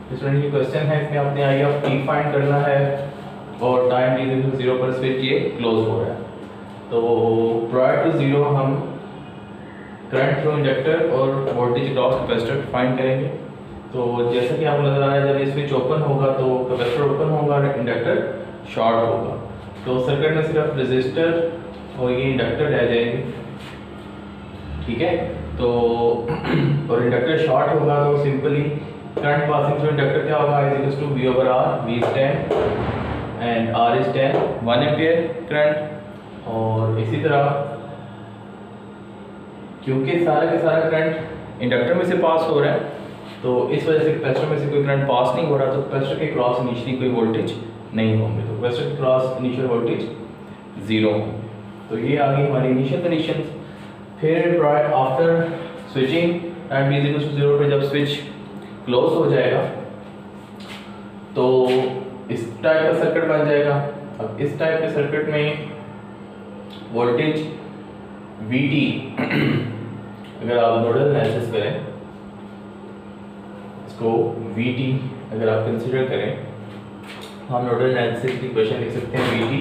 Student की question है, इसमें आपने आई ऑफ टी फाइंड करना है और टाइम टी इज 0 पर स्विच ये क्लोज हो रहा है। तो प्रायर टू 0 हम करंट थ्रू इंडक्टर और वोल्टेज अक्रॉस कैपेसिटर फाइंड करेंगे। तो जैसा कि आपको नजर आ रहा है, जब ये स्विच ओपन होगा तो कैपेसिटर ओपन होगा और इंडक्टर शॉर्ट होगा। तो सर्किट में सिर्फ रेजिस्टर और ये इंडक्टर रह जाएंगे, ठीक है। तो और इंडक्टर शॉर्ट होगा तो simply current passing through inductor क्या होगा, is equals to V over R, V is 10 and R is 10, 1 ampere current. और इसी तरह क्योंकि सारा का सारा करंट इंडक्टर में से पास हो रहा है, तो इस वजह से कैपेसिटर में से कोई करंट पास नहीं हो रहा, तो कैपेसिटर के क्रॉस इनिशियली कोई वोल्टेज नहीं होंगे, तो कैपेसिटर के क्रॉस इनिशियल वोल्टेज 0 होंगे। तो ये आ गई हमारी इनिशियल कंडीशन। फिर after switching time t is equal to 0 पे जब स्विच क्लोज हो जाएगा तो इस टाइप का सर्किट बन जाएगा। अब इस टाइप के सर्किट में वोल्टेज Vt अगर आप नोडल एनालिसिस करें, इसको Vt अगर आप कंसीडर करें, हम नोडल एनालिसिस की इक्वेशन लिख सकते हैं Vt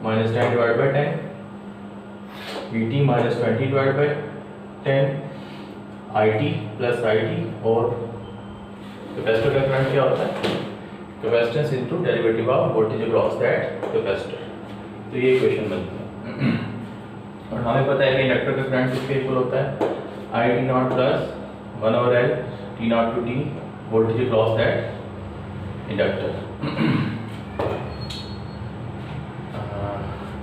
minus 10 divide by 10, Vt minus 20 divide by 10, It plus It, और कैपेसिटर का करंट क्या होता है, capacitance into derivative of voltage across that capacitor. तो ये इक्वेशन बनती है। और हमें पता है कि इंडक्टर का करंट किसके इक्वल होता है, I T naught plus 1 over L T naught to T voltage across that inductor.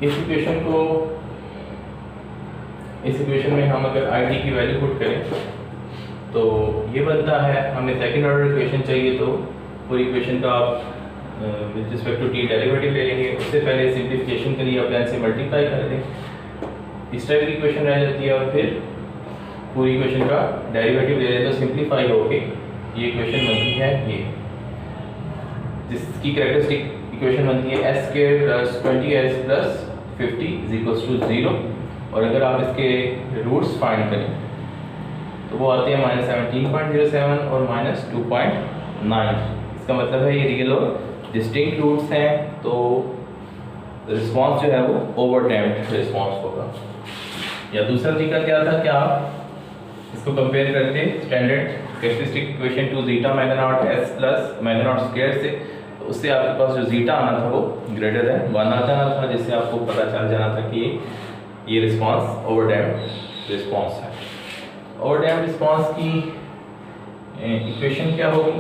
इस इक्वेशन में हम अगर I T की वैल्यू पुट करें तो ये बनता है, हमें सेकंड ऑर्डर इक्वेशन चाहिए, तो पूरी इक्वेशन का आप with respect to T derivative ले लेंगे। उससे पहले सिंप्लीफिकेशन के लिए आप n से मल्टीप्लाई कर दें, इस टाइप की इक्वेशन रह जाती है, और फिर पूरी इक्वेशन का डेरिवेटिव ले लें तो सिंप्लीफाई होके ये इक्वेशन बनती है ये, जिसकी कैरेक्टरिस्टिक इक्वेशन बनती है s square plus 20s plus 50 is equals to 0। और अगर आप इसके रूट्स फाइंड करें तो वो आते हैं -17.07 और -2.9। इसका मतलब है ये रियल और डिस्टिंक्ट रूट्स हैं, तो रिस्पांस जो है वो ओवरडैम्प्ड रिस्पांस होगा। या दूसरा तरीका क्या था कि आप इसको कंपेयर करते standard characteristic equation two zeta Magna not s plus Magna not square से, तो उससे आपके पास जो जीटा आना था वो ग्रेटर देन 1 आ जाना था, जिससे आपको पता चल जाना था कि ये रिस्पांस ओवरडैम्प्ड रिस्पांस है। ओवरडैम्प्ड रिस्पांस की इक्वेशन क्या होगी,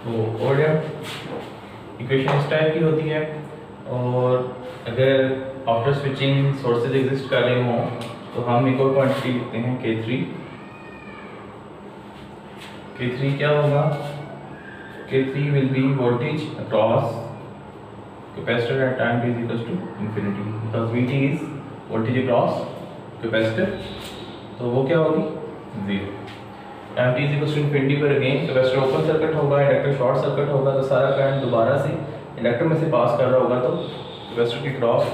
तो ओवरडैम्प्ड इक्वेशन इस टाइप की होती है। और अगर आफ्टर स्विचिंग सोर्सेज एग्जिस्ट कर रहे हों तो हम एक और क्वांटिटी लिखते हैं K3। K3 क्या होगा, K3 will be voltage across capacitor at time t is equal to infinity, because Vt is voltage across capacitor, तो वो क्या होगी 0। Time t is equal to infinity पर अगेन कैपेसिटर ओपन सर्किट होगा, inductor short circuit होगा, तो सारा current दोबारा से इंडक्टर में से पास कर रहा होगा, तो कैपेसिटर के क्रॉस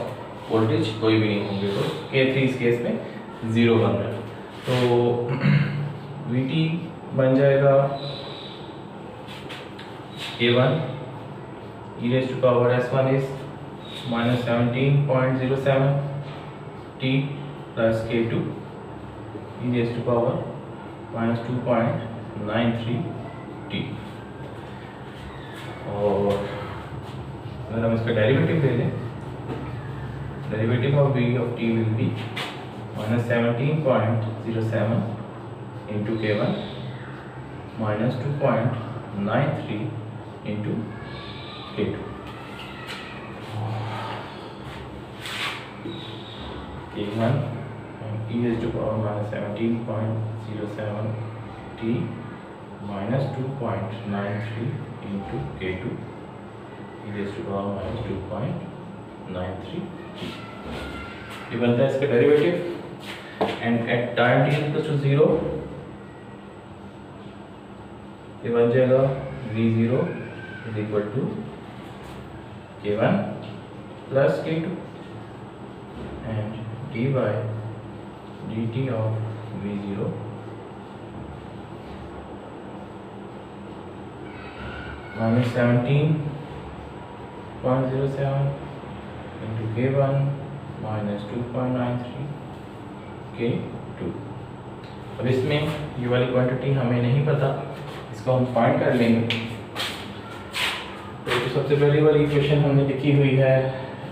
वोल्टेज कोई भी नहीं होंगे, तो K3 इस केस में 0 बन रहा है। तो Vt बन जाएगा K1 e raised to power s1 is -17.07 t plus K2 e raised to power -2.93 t। और अगर हम इसका डेरिवेटिव ले लें, derivative of v of t will be -17.07 into K1 -2.93 into K2। K1 e raised to power -17.07 t -2.93 into K2 e raised to power -2.93 t। ये बनता है इसका derivative, and at time t equal to 0 ये बन जाएगा V0 is equal to K1 plus K2 and d by dt of V0 minus 17.07 into K1 minus 2.93 K2। अब इसमें ये वाली क्वांटिटी हमें नहीं पता, इसको हम फाइंड कर लेंगे। तो जो सबसे पहली वाली इक्वेशन हमने लिखी हुई है,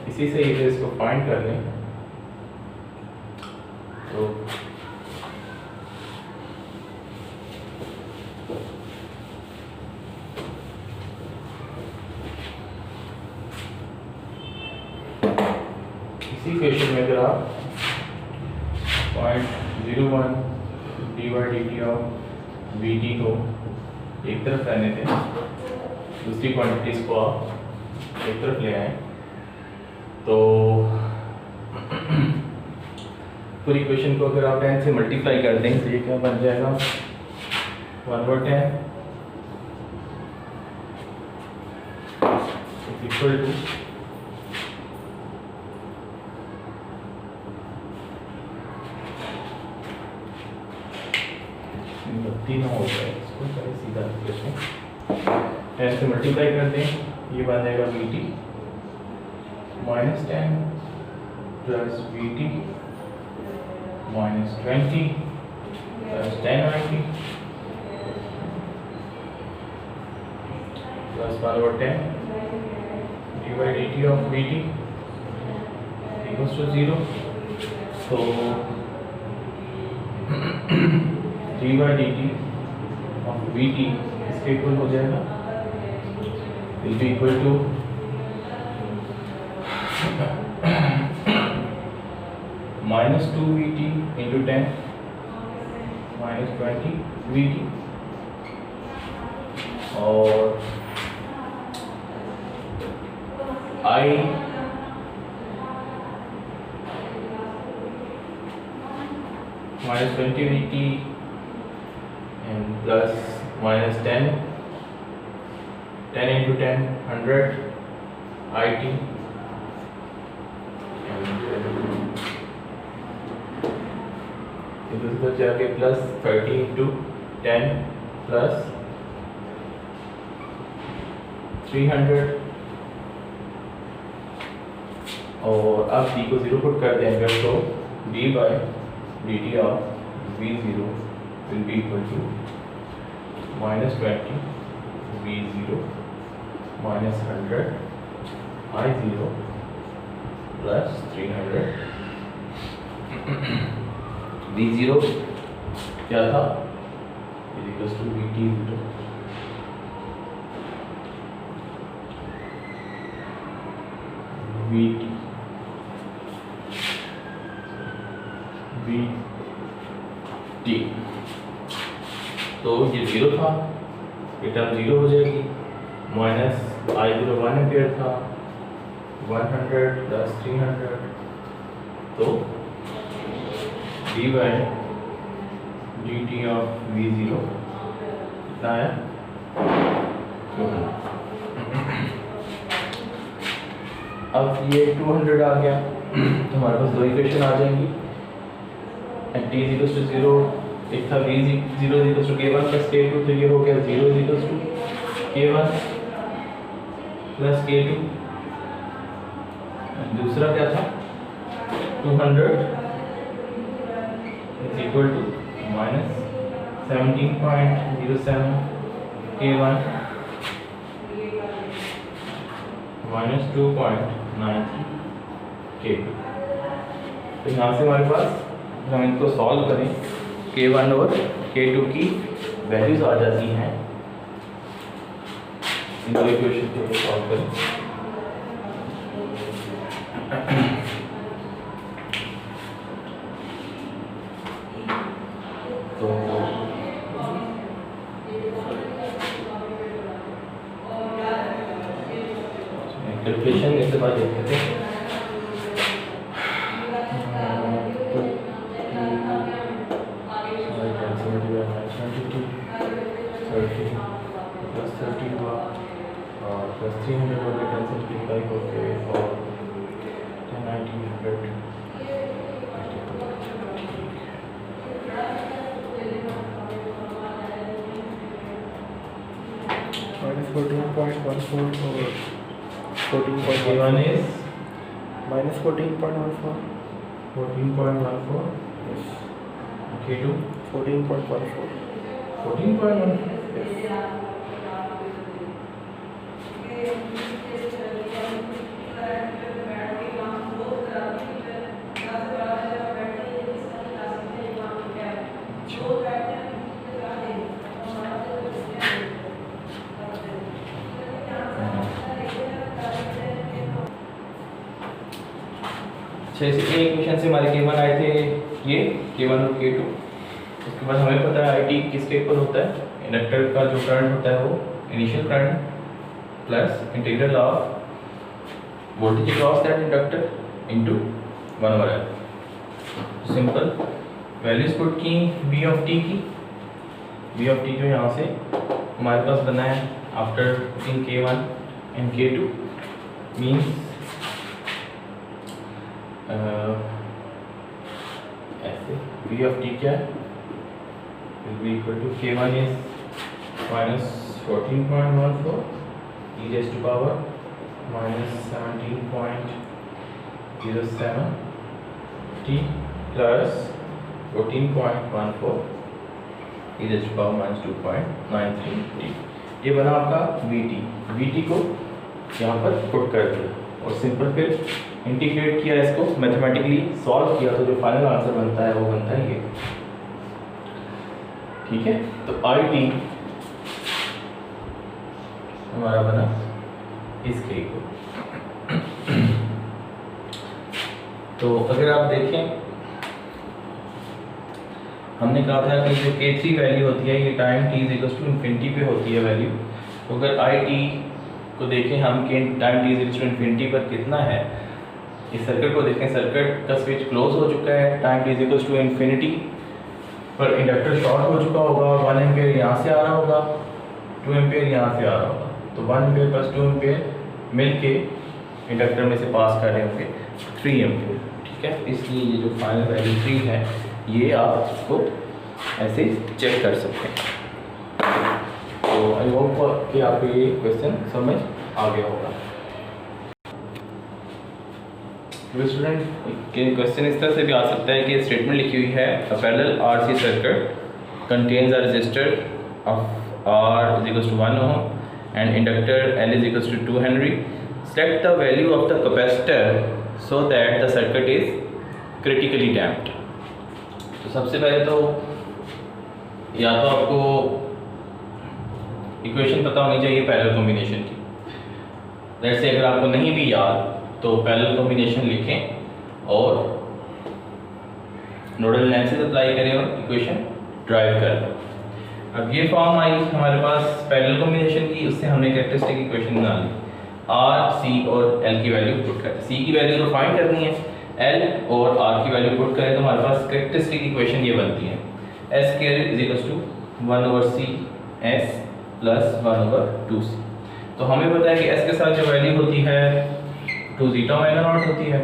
इसी से ये इसको फाइंड कर लें। तो इसी इक्वेशन में अगर आप 0.01 dy dt ऑफ Vt को एक तरफ रहने दें, दूसरी क्वांटिटीज को आप एक तरफ ले आए, तो पूरी इक्वेशन को अगर आप 10 से मल्टीप्लाई कर दें तो ये क्या बन जाएगा, 1/10 इक्वल टू तीन हो जाए, इसको करें सीधा इक्वेशन 10 से मल्टीप्लाई कर दें, ये बन जाएगा Vt minus 10 plus Vt minus 20 plus 1090 plus 1/10 dy dt of Vt equals to 0। so dy dt of Vt इसके इक्वल हो जाएगा, will be equal to minus 2 Vt into 10 minus 20 Vt और I minus 20 Vt and plus minus 10 into 10 100 IT इधर जाके plus 30 into 10 plus 300 और अब d को 0 put कर देंगे तो d by dt of V0 will be equal to minus 20 V0 minus 100 I0 plus 300 V0 क्या था, इक्वल्स टू Vt0 Vt तो ये 0 था, ये टर्म 0 हो जाएगी, माइनस I0 1 एम्पियर था, 100 प्लस 300 तो dy dt of V0 कितना है, 200। अब ये 200 आ गया तो हमारे पास दो इक्वेशन आ जाएंगी, t इक्वल्स टू 0, एक था V0 equals to K1 plus K2, तो ये हो गया 0 equals to K1 plus K2, दूसरा क्या था 200 is equal to minus 17.07 K1 minus 2.93 K2। तो यहाँ से हमारे पास हम इनको सॉल्व करें, K1 और K2 की वैल्यूज आ जाती हैं, इन दो इक्वेशन को सॉल्व करें। तो कैलकुलेशन इसके बाद देखते हैं। 300 हो गया 10 सिंप्लीफाई होके और 1900 minus 14.14 over 14.1 K1 is minus 14.14. 14.14, Yes. K2 14.14. 14.14. Yes. अच्छा, इस इक्वेशन से हमारे K1 आए थे ये K1 और K2। उसके बाद हमें पता है IT किसके इक्वल होता है, इंडक्टर का जो करंट होता है वो initial current plus integral of voltage across that inductor into 1/L। Simple values put की V ऑफ t की, V ऑफ t जो यहाँ से हमारे पास बना है after putting K1 and K2 means ऐसे V of t क्या है, will be equal to K1 is minus 14.14 e raised to power minus 17.07 t plus 14.14 e raised to power minus 2.93 t। ये बना आपका VT। VT को यहाँ पर put कर दिया और सिंपल फिर इंटीग्रेट किया, इसको मैथमेटिकली सॉल्व किया तो जो फाइनल आंसर बनता है वो बनता है ये। ठीक है, तो IT हमारा बना इसके इक्वल। तो अगर आप देखें हमने कहा था कि जो K3 वैल्यू होती है ये टाइम t ∞ पे होती है वैल्यू। तो अगर IT को देखें हम कि टाइम t ∞ पर कितना है, इस सर्किट को देखें, सर्किट का स्विच क्लोज हो चुका है, टाइम t ∞ पर इंडक्टर शॉर्ट हो चुका होगा, 1 एम्पियर यहाँ से आ रहा होगा, 2 एम्पियर यहाँ से आ रहा होगा, तो 1 एम्पियर प्लस 2 एम्पियर मिल के इंडक्टर में से पास कर रहे होंगे 3 एम्पियर। ठीक है, इसलिए ये जो फाइनल वैल्यू 3 है ये आप इसको ऐसे चेक कर सकते हैं। तो आई होप कि आपको ये क्वेश्चन समझ आ गया होगा। स्टूडेंट क्वेश्चन इस तरह से भी आ सकता है कि स्टेटमेंट लिखी हुई है a parallel RC circuit contains a resistor of R = 1 ohm and inductor L = 2 Henry. Select the value of the capacitor so that the circuit is critically damped. तो सबसे पहले तो या तो आपको इक्वेशन पता होनी चाहिए पैरेलल कॉम्बिनेशन की। जैसे अगर आपको नहीं भी याद तो पैरेलल कॉम्बिनेशन लिखें और नोडल एनालिसिस अप्लाई करें और इक्वेशन ड्राइव कर लें। अब ये फॉर्म आई हमारे पास पैरेलल कॉम्बिनेशन की, उससे हमने कैरेक्टरिस्टिक इक्वेशन बना ली। R, C और L की वैल्यू पुट करें, C की वैल्यू तो फाइंड करनी है, L और R की वैल्यू पुट करें तो हमारे पास कैरेक्टरिस्टिक इक्वेशन ये बनती है S² = 1/C S + 1/2C। तो हमें पता है कि S के साथ जो वैल्यू होती है 2 zeta ओमेगा नॉट होती है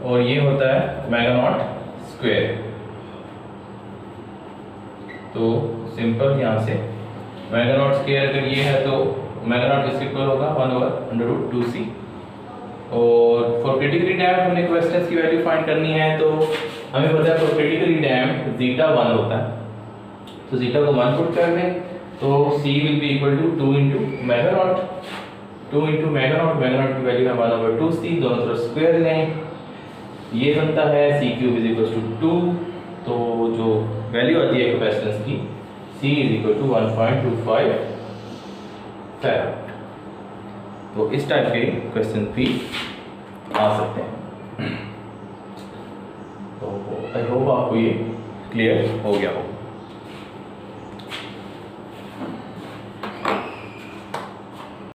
और ये होता है ओमेगा नॉट स्क्वायर। तो सिंपल यहाँ से ओमेगा नॉट स्क्वायर अगर ये है तो ओमेगा नॉट किसके इक्वल होगा 1/√2c। और फॉर क्रिटिकली डैम्प्ड हमने क्वेश्चंस की वैल्यू फाइंड करनी है तो हमें पता है फॉर क्रिटिकली डैम्प्ड जीटा 1 होता है, तो जीटा को 1 पुट कर दें तो c will be equal to 2 × omega naught, 2 × omega naught की वैल्यू है 1/2c, दोनों तरफ स्क्वायर लें, ये बनता है c³ = 2। तो जो वैल्यू आती है कैपेसिटेंस की c = 1.25 फैराड। तो इस टाइप के क्वेश्चन भी आ सकते हैं। तो आई होप आपको ये क्लियर हो गया हो।